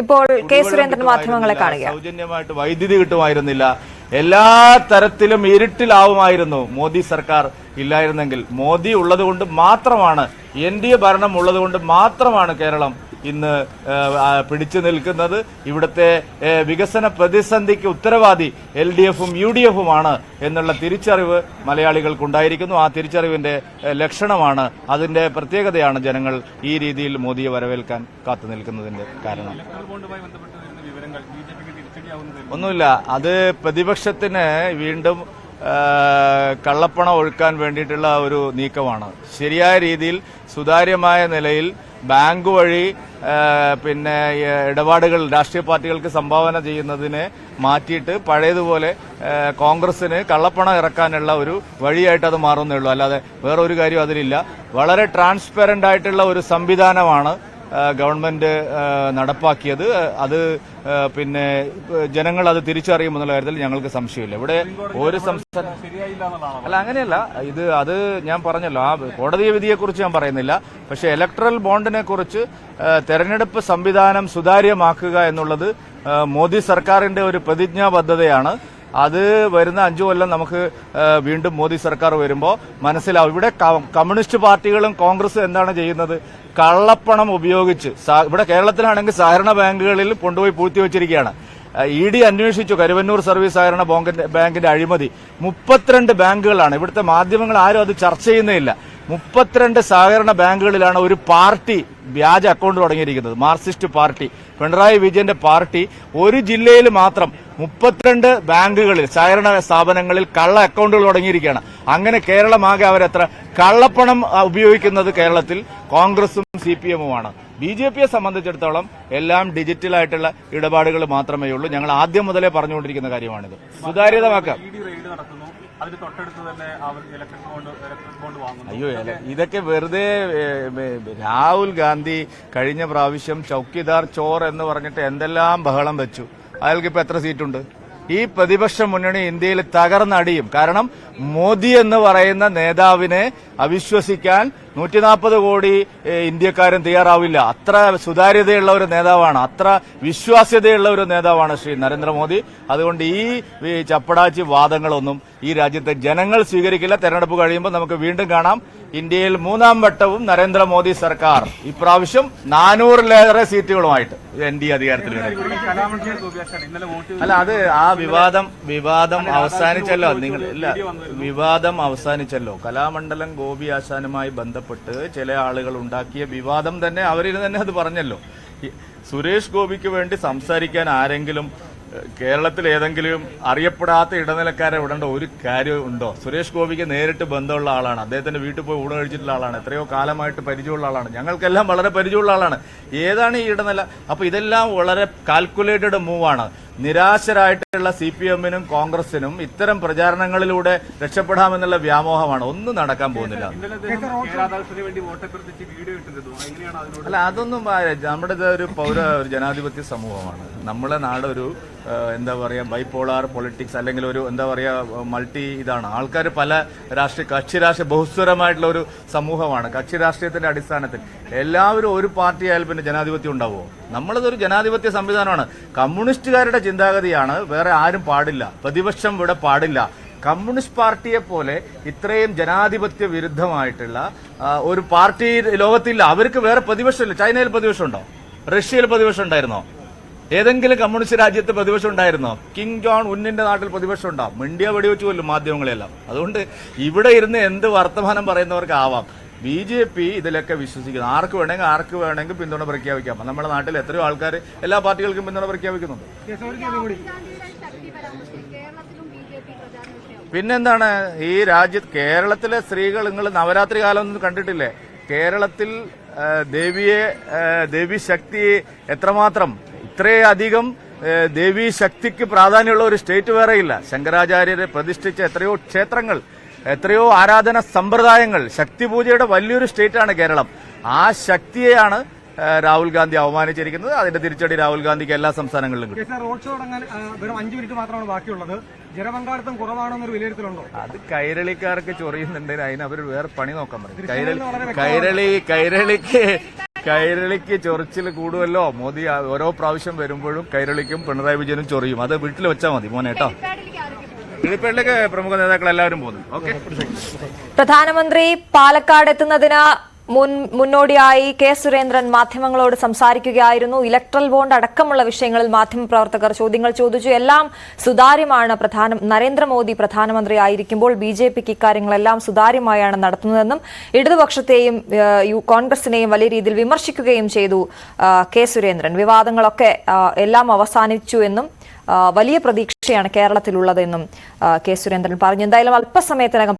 ഇപ്പോൾ കെ സുരേന്ദ്രൻ മാധ്യമങ്ങളെ കാണുക. സൗജന്യമായിട്ട് വൈദ്യുതി കിട്ടുമായിരുന്നില്ല. എല്ലാ തരത്തിലും ഇരുട്ടിലാവുമായിരുന്നു മോദി സർക്കാർ ഇല്ലായിരുന്നെങ്കിൽ. മോദി ഉള്ളതുകൊണ്ട് മാത്രമാണ്, NDA ഭരണം ഉള്ളതുകൊണ്ട് മാത്രമാണ് കേരളം ഇന്ന് പിടിച്ചു നിൽക്കുന്നത്. ഇവിടുത്തെ വികസന പ്രതിസന്ധിക്ക് ഉത്തരവാദി LDFും UDFുമാണ് എന്നുള്ള തിരിച്ചറിവ് മലയാളികൾക്കുണ്ടായിരിക്കുന്നു. ആ തിരിച്ചറിവിന്റെ ലക്ഷണമാണ്, അതിന്റെ പ്രത്യേകതയാണ് ജനങ്ങൾ ഈ രീതിയിൽ മോദിയെ വരവേൽക്കാൻ കാത്തു നിൽക്കുന്നതിന്റെ കാരണം. ഒന്നുമില്ല, അത് പ്രതിപക്ഷത്തിന് വീണ്ടും കള്ളപ്പണം ഒഴുക്കാൻ വേണ്ടിയിട്ടുള്ള ഒരു നീക്കമാണ്. ശരിയായ രീതിയിൽ സുതാര്യമായ നിലയിൽ ബാങ്ക് വഴി പിന്നെ ഇടപാടുകൾ രാഷ്ട്രീയ പാർട്ടികൾക്ക് സംഭാവന ചെയ്യുന്നതിനെ മാറ്റിയിട്ട് പഴയതുപോലെ കോൺഗ്രസിന് കള്ളപ്പണം ഇറക്കാനുള്ള ഒരു വഴിയായിട്ട് അത് മാറുന്നേ ഉള്ളൂ. അല്ലാതെ വേറെ ഒരു കാര്യം അതിലില്ല. വളരെ ട്രാൻസ്പെറന്റ് ആയിട്ടുള്ള ഒരു സംവിധാനമാണ് ഗവൺമെന്റ് നടപ്പാക്കിയത്. അത് പിന്നെ ജനങ്ങൾ അത് തിരിച്ചറിയുമെന്നുള്ള കാര്യത്തിൽ ഞങ്ങൾക്ക് സംശയമില്ല. ഇവിടെ ഒരു സംസ്ഥാനം അല്ല, അങ്ങനെയല്ല. അത് ഞാൻ പറഞ്ഞല്ലോ, ആ കോടതി വിധിയെക്കുറിച്ച് ഞാൻ പറയുന്നില്ല. പക്ഷെ ഇലക്ട്രൽ ബോണ്ടിനെ കുറിച്ച് തെരഞ്ഞെടുപ്പ് സംവിധാനം സുതാര്യമാക്കുക എന്നുള്ളത് മോദി സർക്കാരിന്റെ ഒരു പ്രതിജ്ഞാബദ്ധതയാണ്. അത് വരുന്ന 5 കൊല്ലം നമുക്ക് വീണ്ടും മോദി സർക്കാർ വരുമ്പോൾ മനസ്സിലാവും. ഇവിടെ കമ്മ്യൂണിസ്റ്റ് പാർട്ടികളും കോൺഗ്രസും എന്താണ് ചെയ്യുന്നത്? കള്ളപ്പണം ഉപയോഗിച്ച് ഇവിടെ കേരളത്തിലാണെങ്കിൽ സഹകരണ ബാങ്കുകളിൽ കൊണ്ടുപോയി പൂഴ്ത്തിവെച്ചിരിക്കുകയാണ്. ED അന്വേഷിച്ചു കരുവന്നൂർ സർവീസ് സഹകരണ ബാങ്കിന്റെ അഴിമതി. 32 ബാങ്കുകളാണ്. ഇവിടുത്തെ മാധ്യമങ്ങൾ ആരും അത് ചർച്ച ചെയ്യുന്നേയില്ല. 32 സഹകരണ ബാങ്കുകളിലാണ് ഒരു പാർട്ടി വ്യാജ അക്കൗണ്ട് തുടങ്ങിയിരിക്കുന്നത്. മാർക്സിസ്റ്റ് പാർട്ടി, പിണറായി വിജയന്റെ പാർട്ടി ഒരു ജില്ലയിൽ മാത്രം 32 ബാങ്കുകളിൽ സഹകരണ സ്ഥാപനങ്ങളിൽ കള്ള അക്കൗണ്ടുകൾ തുടങ്ങിയിരിക്കുകയാണ്. അങ്ങനെ കേരളമാകെ അവരെത്ര കള്ളപ്പണം ഉപയോഗിക്കുന്നത് കേരളത്തിൽ കോൺഗ്രസും CPM-ഉമാണ്. BJPയെ സംബന്ധിച്ചിടത്തോളം എല്ലാം ഡിജിറ്റലായിട്ടുള്ള ഇടപാടുകൾ മാത്രമേ ഉള്ളൂ. ഞങ്ങൾ ആദ്യം മുതലേ പറഞ്ഞുകൊണ്ടിരിക്കുന്ന കാര്യമാണിത്. സുതാര്യതമാക്കാം. അയ്യോ, ഇതൊക്കെ വെറുതെ രാഹുൽ ഗാന്ധി കഴിഞ്ഞ പ്രാവശ്യം ചൌക്കിദാർ ചോർ എന്ന് പറഞ്ഞിട്ട് എന്തെല്ലാം ബഹളം വെച്ചു. അയാൾക്കിപ്പോ എത്ര സീറ്റുണ്ട്? ഈ പ്രതിപക്ഷ മുന്നണി ഇന്ത്യയിൽ തകർന്നടിയും. കാരണം മോദി എന്ന് പറയുന്ന നേതാവിനെ അവിശ്വസിക്കാൻ 140 കോടി ഇന്ത്യക്കാരും തയ്യാറാവില്ല. അത്ര സുതാര്യതയുള്ള ഒരു നേതാവാണ്, അത്ര വിശ്വാസ്യതയുള്ള ഒരു നേതാവാണ് ശ്രീ നരേന്ദ്രമോദി. അതുകൊണ്ട് ഈ ചപ്പടാച്ചി വാദങ്ങളൊന്നും ഈ രാജ്യത്തെ ജനങ്ങൾ സ്വീകരിക്കില്ല. തെരഞ്ഞെടുപ്പ് കഴിയുമ്പോൾ നമുക്ക് വീണ്ടും കാണാം. ഇന്ത്യയിൽ 3ാം വട്ടവും നരേന്ദ്രമോദി സർക്കാർ ഇപ്രാവശ്യം 400-ലേറെ സീറ്റുകളുമായിട്ട് NDA അധികാരത്തിൽ വരും. അല്ല, അത് ആ വിവാദം അവസാനിച്ചല്ലോ. വിവാദം അവസാനിച്ചല്ലോ. കലാമണ്ഡലം ഗോപി ആശാനുമായി ബന്ധപ്പെട്ട് ചില ആളുകൾ ഉണ്ടാക്കിയ വിവാദം തന്നെ അവരിൽ തന്നെ അത് പറഞ്ഞല്ലോ. സുരേഷ് ഗോപിക്ക് വേണ്ടി സംസാരിക്കാൻ ആരെങ്കിലും കേരളത്തിൽ ഏതെങ്കിലും അറിയപ്പെടാത്ത ഇടനിലക്കാരെ വിടേണ്ട ഒരു കാര്യം ഉണ്ടോ? സുരേഷ് ഗോപിക്ക് നേരിട്ട് ബന്ധമുള്ള ആളാണ്. അദ്ദേഹത്തിന്റെ വീട്ടിൽ പോയി ഊണ് കഴിച്ചിട്ടുള്ള ആളാണ്. എത്രയോ കാലമായിട്ട് പരിചയമുള്ള ആളാണ്. ഞങ്ങൾക്കെല്ലാം വളരെ പരിചയമുള്ള ആളാണ്. ഏതാണ് ഈ ഇടനില? അപ്പൊ ഇതെല്ലാം വളരെ കാൽക്കുലേറ്റഡ് മൂവാണ്. നിരാശരായിട്ടുള്ള CPM-നും കോൺഗ്രസിനും ഇത്തരം പ്രചാരണങ്ങളിലൂടെ രക്ഷപ്പെടാമെന്നുള്ള വ്യാമോഹമാണ്. ഒന്നും നടക്കാൻ പോകുന്നില്ല. അല്ല, അതൊന്നും നമ്മുടെ ഒരു ജനാധിപത്യ സമൂഹമാണ്. നമ്മളെ നാടൊരു എന്താ പറയാ ബൈപോളാർ പൊളിറ്റിക്സ്, അല്ലെങ്കിൽ ഒരു എന്താ പറയാ മൾട്ടി ഇതാണ്. ആൾക്കാർ പല കക്ഷി ബഹുസ്വരമായിട്ടുള്ള ഒരു സമൂഹമാണ്. കക്ഷി രാഷ്ട്രീയത്തിന്റെ അടിസ്ഥാനത്തിൽ എല്ലാവരും ഒരു പാർട്ടി ആയാൽ പിന്നെ ജനാധിപത്യം ഉണ്ടാവുമോ? നമ്മളതൊരു ജനാധിപത്യ സംവിധാനമാണ്. കമ്മ്യൂണിസ്റ്റുകാരുടെ ചിന്താഗതിയാണ് വേറെ ആരും പാടില്ല, പ്രതിപക്ഷം ഇവിടെ പാടില്ല. കമ്മ്യൂണിസ്റ്റ് പാർട്ടിയെ പോലെ ഇത്രയും ജനാധിപത്യ വിരുദ്ധമായിട്ടുള്ള ഒരു പാർട്ടി ലോകത്തില്ല. അവർക്ക് വേറെ പ്രതിപക്ഷമില്ല. ചൈനയിൽ പ്രതിപക്ഷമുണ്ടോ? റഷ്യയിൽ പ്രതിപക്ഷം ഉണ്ടായിരുന്നോ? ഏതെങ്കിലും കമ്മ്യൂണിസ്റ്റ് രാജ്യത്ത് പ്രതിപക്ഷം ഉണ്ടായിരുന്നോ? കിങ് ജോൺ ഉന്നിന്റെ നാട്ടിൽ പ്രതിപക്ഷം ഉണ്ടാവും. ഇന്ത്യ വെടിവെച്ചു കൊല്ലും മാധ്യമങ്ങളെല്ലാം. അതുകൊണ്ട് ഇവിടെ ഇരുന്ന് എന്ത് വർത്തമാനം പറയുന്നവർക്ക് ആവാം. BJP ഇതിലൊക്കെ വിശ്വസിക്കുന്നു. ആർക്ക് വേണമെങ്കിൽ പിന്തുണ പ്രഖ്യാപിക്കാം. നമ്മുടെ നാട്ടിൽ എത്രയോ ആൾക്കാർ എല്ലാ പാർട്ടികൾക്കും പിന്തുണ പ്രഖ്യാപിക്കുന്നുണ്ട്. പിന്നെന്താണ് ഈ കേരളത്തിലെ സ്ത്രീകൾ, നിങ്ങൾ നവരാത്രി കാലം ഒന്നും കണ്ടിട്ടില്ലേ? കേരളത്തിൽ ദേവി ശക്തി എത്രമാത്രം, ഇത്രയധികം ദേവീ ശക്തിക്ക് പ്രാധാന്യമുള്ള ഒരു സ്റ്റേറ്റ് വേറെയില്ല. ശങ്കരാചാര്യരെ പ്രതിഷ്ഠിച്ച എത്രയോ ക്ഷേത്രങ്ങൾ, എത്രയോ ആരാധന സമ്പ്രദായങ്ങൾ, ശക്തിപൂജയുടെ വലിയൊരു സ്റ്റേറ്റാണ് കേരളം. ആ ശക്തിയെയാണ് രാഹുൽ ഗാന്ധി അവമാനിച്ചിരിക്കുന്നത്. അതിന്റെ തിരിച്ചടി രാഹുൽ ഗാന്ധിക്ക് എല്ലാ സംസ്ഥാനങ്ങളിലും കിട്ടും. റോഡ് ഷോ തുടങ്ങാൻ വെറും 5 മിനിറ്റ് മാത്രമാണ് ബാക്കിയുള്ളത്. ജനപങ്കാളിത്തം കുറവാണെന്നൊരു വിലയിരുത്തലുണ്ടോ? അത് കൈരളിക്കാർക്ക് ചൊറിയുന്നുണ്ടെങ്കിൽ അതിന് അവർ വേറെ പണി നോക്കാൻ പറയും. കൈരളിക്ക് ചൊറിച്ചിൽ കൂടുമല്ലോ. മോദി ഓരോ പ്രാവശ്യം വരുമ്പോഴും കൈരളിക്കും പിണറായി വിജയനും ചൊറിയും. അത് വീട്ടിൽ വെച്ചാൽ മതി മോനെ കേട്ടോ. കിളിപ്പേട്ടിലേക്ക് പ്രമുഖ നേതാക്കൾ എല്ലാവരും പോകുന്നു. ഓക്കെ. പ്രധാനമന്ത്രി പാലക്കാട് എത്തുന്നതിന് മുന്നോടിയായി കെ സുരേന്ദ്രൻ മാധ്യമങ്ങളോട് സംസാരിക്കുകയായിരുന്നു. ഇലക്ട്രൽ ബോണ്ട് അടക്കമുള്ള വിഷയങ്ങളിൽ മാധ്യമപ്രവർത്തകർ ചോദ്യങ്ങൾ ചോദിച്ചു. എല്ലാം സുതാര്യമാണ്. നരേന്ദ്രമോദി പ്രധാനമന്ത്രി ആയിരിക്കുമ്പോൾ BJPക്ക് ഇക്കാര്യങ്ങളെല്ലാം സുതാര്യമായാണ് നടത്തുന്നതെന്നും ഇടതുപക്ഷത്തെയും കോൺഗ്രസിനെയും വലിയ രീതിയിൽ വിമർശിക്കുകയും ചെയ്തു കെ സുരേന്ദ്രൻ. വിവാദങ്ങളൊക്കെ എല്ലാം അവസാനിച്ചു എന്നും വലിയ പ്രതീക്ഷയാണ് കേരളത്തിലുള്ളതെന്നും കെ സുരേന്ദ്രൻ പറഞ്ഞു. എന്തായാലും അല്പസമയത്തിനകം